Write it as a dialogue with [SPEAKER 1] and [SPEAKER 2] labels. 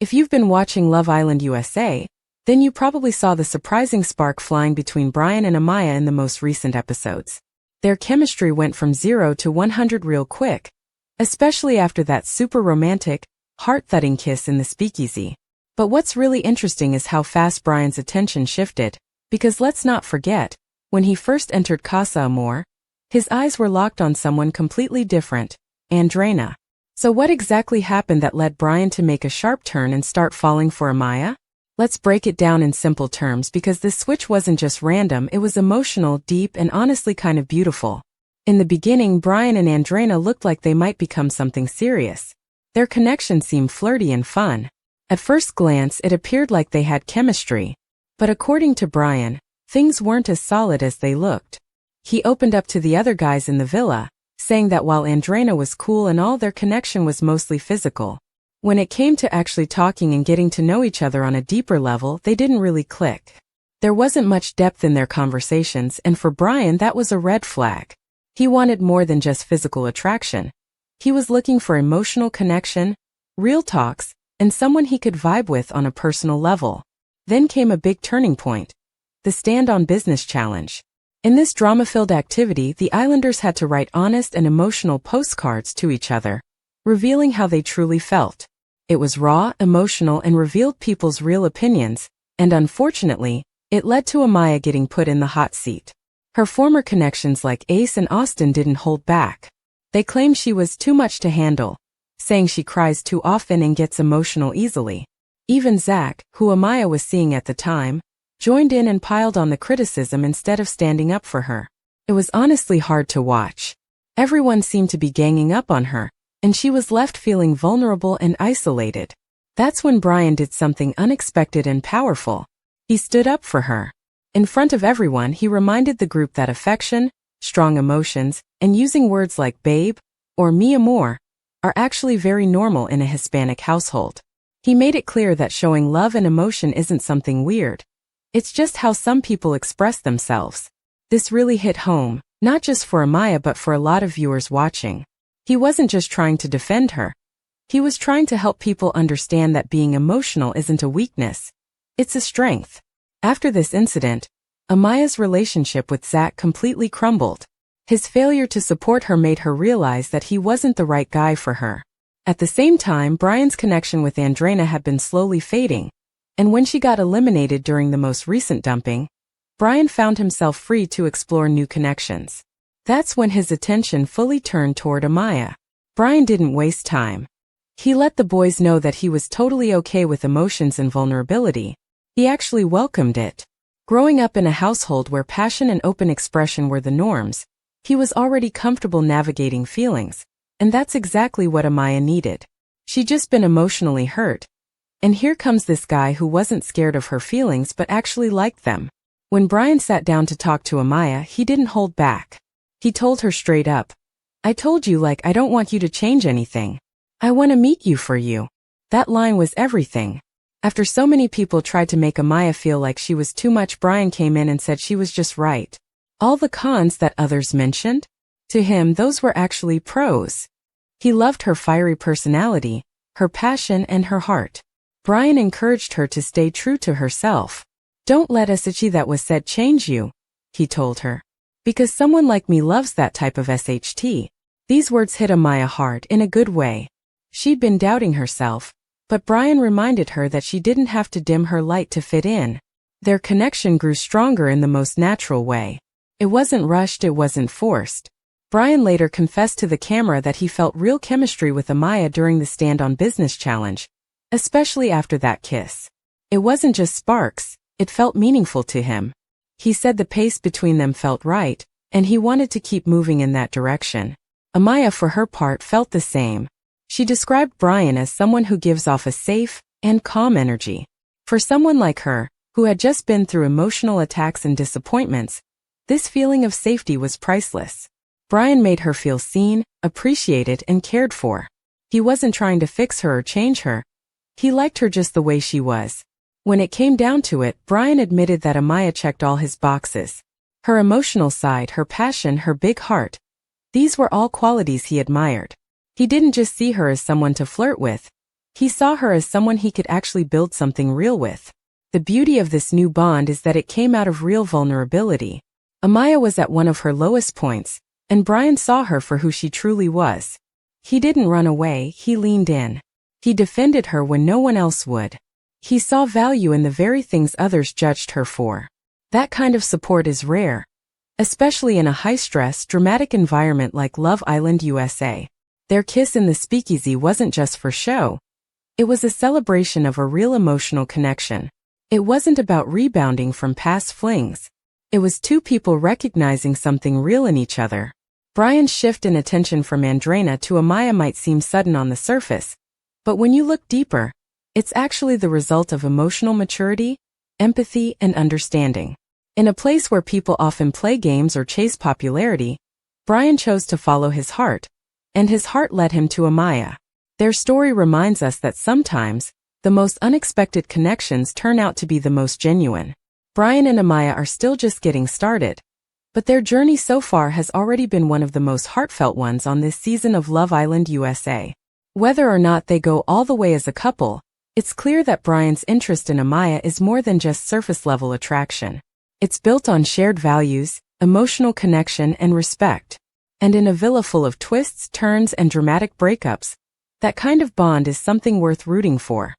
[SPEAKER 1] If you've been watching Love Island USA, then you probably saw the surprising spark flying between Bryan and Amaya in the most recent episodes. Their chemistry went from 0 to 100 real quick, especially after that super romantic, heart-thudding kiss in the Speakeasy. But what's really interesting is how fast Bryan's attention shifted, because let's not forget, when he first entered Casa Amor, his eyes were locked on someone completely different, Andreina. So what exactly happened that led Bryan to make a sharp turn and start falling for Amaya? Let's break it down in simple terms because this switch wasn't just random, it was emotional, deep, and honestly kind of beautiful. In the beginning, Bryan and Andreina looked like they might become something serious. Their connection seemed flirty and fun. At first glance, it appeared like they had chemistry. But according to Bryan, things weren't as solid as they looked. He opened up to the other guys in the villa, saying that while Andreina was cool and all, their connection was mostly physical. When it came to actually talking and getting to know each other on a deeper level, they didn't really click. There wasn't much depth in their conversations, and for Bryan that was a red flag. He wanted more than just physical attraction. He was looking for emotional connection, real talks, and someone he could vibe with on a personal level. Then came a big turning point. The Stand on Business Challenge. In this drama-filled activity, the Islanders had to write honest and emotional postcards to each other, revealing how they truly felt. It was raw, emotional, and revealed people's real opinions, and unfortunately, it led to Amaya getting put in the hot seat. Her former connections like Ace and Austin didn't hold back. They claimed she was too much to handle, saying she cries too often and gets emotional easily. Even Zach, who Amaya was seeing at the time, joined in and piled on the criticism instead of standing up for her. It was honestly hard to watch. Everyone seemed to be ganging up on her, and she was left feeling vulnerable and isolated. That's when Bryan did something unexpected and powerful. He stood up for her. In front of everyone, he reminded the group that affection, strong emotions, and using words like babe or mi amor are actually very normal in a Hispanic household. He made it clear that showing love and emotion isn't something weird. It's just how some people express themselves. This really hit home, not just for Amaya but for a lot of viewers watching. He wasn't just trying to defend her. He was trying to help people understand that being emotional isn't a weakness. It's a strength. After this incident, Amaya's relationship with Zach completely crumbled. His failure to support her made her realize that he wasn't the right guy for her. At the same time, Bryan's connection with Andreina had been slowly fading, and when she got eliminated during the most recent dumping, Bryan found himself free to explore new connections. That's when his attention fully turned toward Amaya. Bryan didn't waste time. He let the boys know that he was totally okay with emotions and vulnerability. He actually welcomed it. Growing up in a household where passion and open expression were the norms, he was already comfortable navigating feelings, and that's exactly what Amaya needed. She'd just been emotionally hurt. And here comes this guy who wasn't scared of her feelings but actually liked them. When Bryan sat down to talk to Amaya, he didn't hold back. He told her straight up, "I told you I don't want you to change anything. I want to meet you for you." That line was everything. After so many people tried to make Amaya feel like she was too much, Bryan came in and said she was just right. All the cons that others mentioned, to him those were actually pros. He loved her fiery personality, her passion, and her heart. Bryan encouraged her to stay true to herself. "Don't let a SHT that was said change you," he told her. "Because someone like me loves that type of SHT." These words hit Amaya hard in a good way. She'd been doubting herself, but Bryan reminded her that she didn't have to dim her light to fit in. Their connection grew stronger in the most natural way. It wasn't rushed, it wasn't forced. Bryan later confessed to the camera that he felt real chemistry with Amaya during the Stand on Business Challenge, especially after that kiss. It wasn't just sparks, it felt meaningful to him. He said the pace between them felt right, and he wanted to keep moving in that direction. Amaya, for her part, felt the same. She described Bryan as someone who gives off a safe and calm energy. For someone like her, who had just been through emotional attacks and disappointments, this feeling of safety was priceless. Bryan made her feel seen, appreciated, and cared for. He wasn't trying to fix her or change her. He liked her just the way she was. When it came down to it, Bryan admitted that Amaya checked all his boxes. Her emotional side, her passion, her big heart. These were all qualities he admired. He didn't just see her as someone to flirt with. He saw her as someone he could actually build something real with. The beauty of this new bond is that it came out of real vulnerability. Amaya was at one of her lowest points, and Bryan saw her for who she truly was. He didn't run away, he leaned in. He defended her when no one else would. He saw value in the very things others judged her for. That kind of support is rare, especially in a high-stress, dramatic environment like Love Island, USA. Their kiss in the speakeasy wasn't just for show. It was a celebration of a real emotional connection. It wasn't about rebounding from past flings. It was two people recognizing something real in each other. Bryan's shift in attention from Andreina to Amaya might seem sudden on the surface, but when you look deeper, it's actually the result of emotional maturity, empathy, and understanding. In a place where people often play games or chase popularity, Bryan chose to follow his heart, and his heart led him to Amaya. Their story reminds us that sometimes, the most unexpected connections turn out to be the most genuine. Bryan and Amaya are still just getting started, but their journey so far has already been one of the most heartfelt ones on this season of Love Island USA. Whether or not they go all the way as a couple, it's clear that Bryan's interest in Amaya is more than just surface-level attraction. It's built on shared values, emotional connection, and respect. And in a villa full of twists, turns, and dramatic breakups, that kind of bond is something worth rooting for.